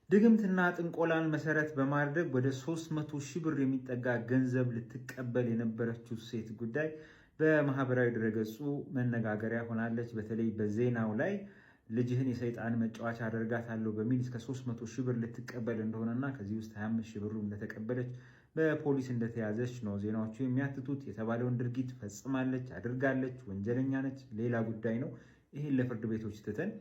ድግምትና ጥንቆላን መሰረት በማድረግ ወደ 300 ሺህ ብር የሚጠጋ ገንዘብ ልትቀበል የነበረችው ሴት ጉዳይ በማህበራዊ ድረገጹ መነጋገሪያ ሆናለች። በተለይ በዜናው ላይ ልጅህን የሰይጣን መጫወቻ አደርጋታለሁ በሚል እስከ 300 ሺህ ብር ልትቀበል እንደሆነና ከዚህ ውስጥ 25 ሺህ ብሩ እንደተቀበለች በፖሊስ እንደተያዘች ነው ዜናዎቹ የሚያትቱት። የተባለውን ድርጊት ፈጽማለች፣ አድርጋለች፣ ወንጀለኛ ነች፣ ሌላ ጉዳይ ነው። ይህን ለፍርድ ቤቶች ትተን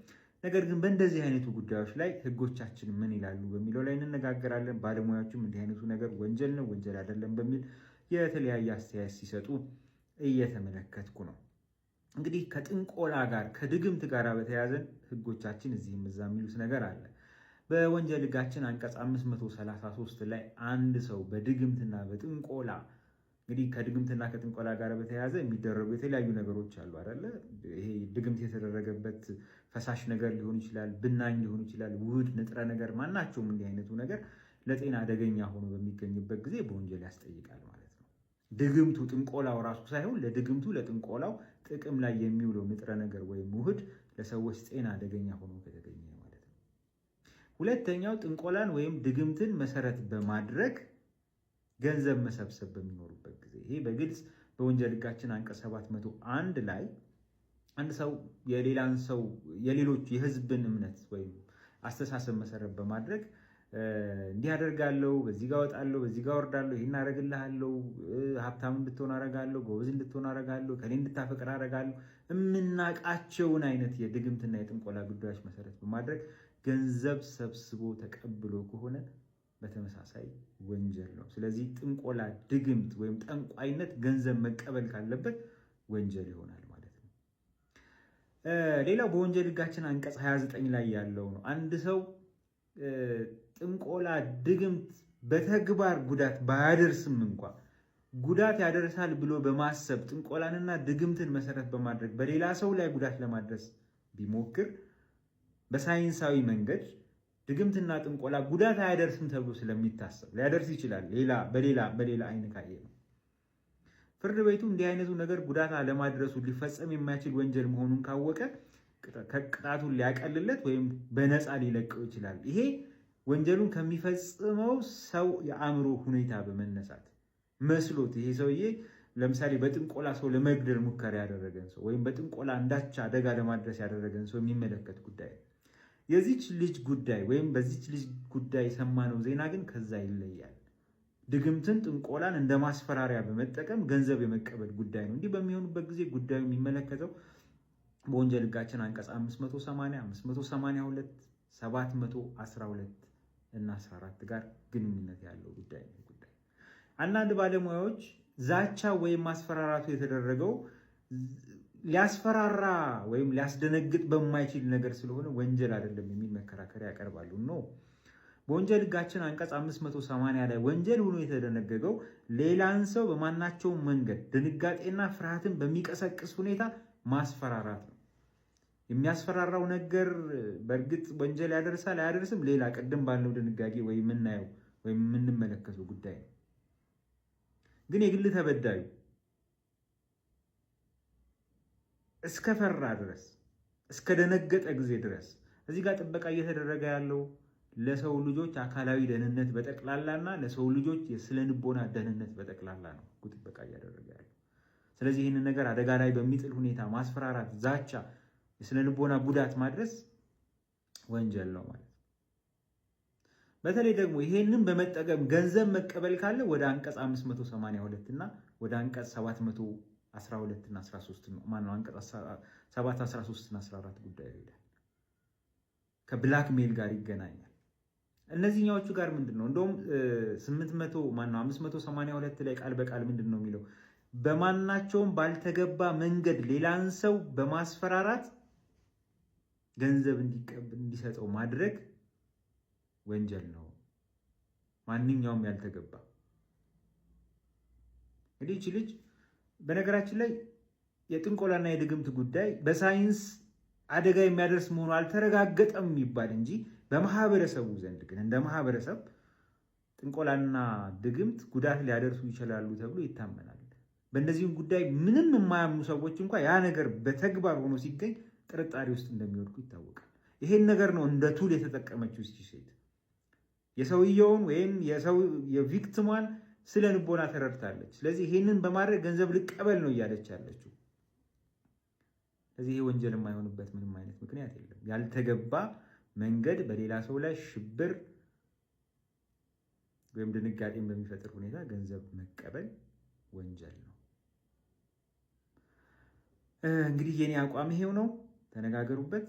ነገር ግን በእንደዚህ አይነቱ ጉዳዮች ላይ ህጎቻችን ምን ይላሉ በሚለው ላይ እንነጋገራለን። ባለሙያዎችም እንዲህ አይነቱ ነገር ወንጀል ነው ወንጀል አይደለም በሚል የተለያየ አስተያየት ሲሰጡ እየተመለከትኩ ነው። እንግዲህ ከጥንቆላ ጋር ከድግምት ጋር በተያያዘ ህጎቻችን እዚህም እዛ የሚሉት ነገር አለ። በወንጀል ህጋችን አንቀጽ 533 ላይ አንድ ሰው በድግምትና በጥንቆላ እንግዲህ ከድግምትና ከጥንቆላ ጋር በተያያዘ የሚደረጉ የተለያዩ ነገሮች አሉ አይደለ? ይሄ ድግምት የተደረገበት ፈሳሽ ነገር ሊሆን ይችላል፣ ብናኝ ሊሆን ይችላል፣ ውህድ ንጥረ ነገር፣ ማናቸውም እንዲህ አይነቱ ነገር ለጤና አደገኛ ሆኖ በሚገኝበት ጊዜ በወንጀል ያስጠይቃል ማለት ነው። ድግምቱ ጥንቆላው ራሱ ሳይሆን ለድግምቱ ለጥንቆላው ጥቅም ላይ የሚውለው ንጥረ ነገር ወይም ውህድ ለሰዎች ጤና አደገኛ ሆኖ ከተገኘ ማለት ነው። ሁለተኛው ጥንቆላን ወይም ድግምትን መሰረት በማድረግ ገንዘብ መሰብሰብ በሚኖሩበት ጊዜ ይሄ በግልጽ በወንጀል ህጋችን አንቀጽ 701 ላይ አንድ ሰው የሌላን ሰው የሌሎች የህዝብን እምነት ወይም አስተሳሰብ መሰረት በማድረግ እንዲህ አደርጋለሁ፣ በዚህ ጋር እወጣለሁ፣ በዚህ ጋር ወርዳለሁ፣ ይሄን አደርግልሃለሁ፣ ሀብታም እንድትሆን አደርጋለሁ፣ ጎበዝ እንድትሆን አደርጋለሁ፣ ከኔ እንድታፈቅር አደርጋለሁ፣ የምናቃቸውን አይነት የድግምትና የጥንቆላ ጉዳዮች መሰረት በማድረግ ገንዘብ ሰብስቦ ተቀብሎ ከሆነ በተመሳሳይ ወንጀል ነው። ስለዚህ ጥንቆላ፣ ድግምት ወይም ጠንቋይነት ገንዘብ መቀበል ካለበት ወንጀል ይሆናል ማለት ነው። ሌላው በወንጀል ህጋችን አንቀጽ 29 ላይ ያለው ነው። አንድ ሰው ጥንቆላ፣ ድግምት በተግባር ጉዳት ባያደርስም እንኳ ጉዳት ያደርሳል ብሎ በማሰብ ጥንቆላንና ድግምትን መሰረት በማድረግ በሌላ ሰው ላይ ጉዳት ለማድረስ ቢሞክር በሳይንሳዊ መንገድ ድግምትና ጥንቆላ ጉዳት አያደርስም ተብሎ ስለሚታሰብ ሊያደርስ ይችላል። በሌላ አይን ካየ ነው ፍርድ ቤቱ እንዲህ አይነቱ ነገር ጉዳት አለማድረሱ ሊፈጸም የማይችል ወንጀል መሆኑን ካወቀ ቅጣቱን ሊያቀልለት ወይም በነፃ ሊለቀው ይችላል። ይሄ ወንጀሉን ከሚፈጽመው ሰው የአእምሮ ሁኔታ በመነሳት መስሎት ይሄ ሰውዬ ለምሳሌ በጥንቆላ ሰው ለመግደል ሙከራ ያደረገን ሰው ወይም በጥንቆላ አንዳች አደጋ ለማድረስ ያደረገን ሰው የሚመለከት ጉዳይ ነው። የዚች ልጅ ጉዳይ ወይም በዚች ልጅ ጉዳይ የሰማነው ዜና ግን ከዛ ይለያል። ድግምትን፣ ጥንቆላን እንደ ማስፈራሪያ በመጠቀም ገንዘብ የመቀበል ጉዳይ ነው። እንዲህ በሚሆኑበት ጊዜ ጉዳዩ የሚመለከተው በወንጀል ህጋችን አንቀጽ 580፣ 582፣ 712 እና 14 ጋር ግንኙነት ያለው ጉዳይ ነው። አንዳንድ ባለሙያዎች ዛቻ ወይም ማስፈራራቱ የተደረገው ሊያስፈራራ ወይም ሊያስደነግጥ በማይችል ነገር ስለሆነ ወንጀል አይደለም የሚል መከራከሪያ ያቀርባሉ። ነው በወንጀል ህጋችን አንቀጽ 580 ላይ ወንጀል ሆኖ የተደነገገው ሌላን ሰው በማናቸውም መንገድ ድንጋጤና ፍርሃትን በሚቀሰቅስ ሁኔታ ማስፈራራት ነው። የሚያስፈራራው ነገር በእርግጥ ወንጀል ያደርሳል አያደርስም ሌላ ቅድም ባለው ድንጋጌ ወይ የምናየው ወይም የምንመለከተው ጉዳይ ነው። ግን የግል ተበዳዩ እስከፈራ ድረስ እስከደነገጠ ጊዜ ድረስ እዚህ ጋር ጥበቃ እየተደረገ ያለው ለሰው ልጆች አካላዊ ደህንነት በጠቅላላና ለሰው ልጆች የስነ ልቦና ደህንነት በጠቅላላ ነው ጥበቃ እያደረገ ያለው። ስለዚህ ይህንን ነገር አደጋ ላይ በሚጥል ሁኔታ ማስፈራራት፣ ዛቻ፣ የስነ ልቦና ጉዳት ማድረስ ወንጀል ነው ማለት ነው። በተለይ ደግሞ ይሄንን በመጠቀም ገንዘብ መቀበል ካለ ወደ አንቀጽ 582 እና ወደ አንቀጽ 712 እና 13 ነው ማነው አንቀጽ 713 እና 14 ጉዳይ ይላል። ከብላክ ሜል ጋር ይገናኛል። እነዚህኛዎቹ ጋር ምንድነው እንደውም 582 ላይ ቃል በቃል ምንድነው የሚለው? በማናቸውም ባልተገባ መንገድ ሌላን ሰው በማስፈራራት ገንዘብ እንዲሰጠው ማድረግ ወንጀል ነው። ማንኛውም ያልተገባ እንግዲህ እቺ ልጅ በነገራችን ላይ የጥንቆላና የድግምት ጉዳይ በሳይንስ አደጋ የሚያደርስ መሆኑ አልተረጋገጠም የሚባል እንጂ በማህበረሰቡ ዘንድ ግን እንደ ማህበረሰብ ጥንቆላና ድግምት ጉዳት ሊያደርሱ ይችላሉ ተብሎ ይታመናል። በእነዚህም ጉዳይ ምንም የማያምኑ ሰዎች እንኳን ያ ነገር በተግባር ሆኖ ሲገኝ ጥርጣሬ ውስጥ እንደሚወድቁ ይታወቃል። ይሄን ነገር ነው እንደ ቱል የተጠቀመችው እቺ ሴት። የሰውየውን ወይም የቪክቲሟን ስለ ልቦና ተረድታለች። ስለዚህ ይህንን በማድረግ ገንዘብ ልቀበል ነው እያለች ያለችው። ስለዚህ ይህ ወንጀል የማይሆንበት ምንም አይነት ምክንያት የለም። ያልተገባ መንገድ በሌላ ሰው ላይ ሽብር ወይም ድንጋጤን በሚፈጥር ሁኔታ ገንዘብ መቀበል ወንጀል ነው። እንግዲህ የኔ አቋም ይሄው ነው። ተነጋገሩበት።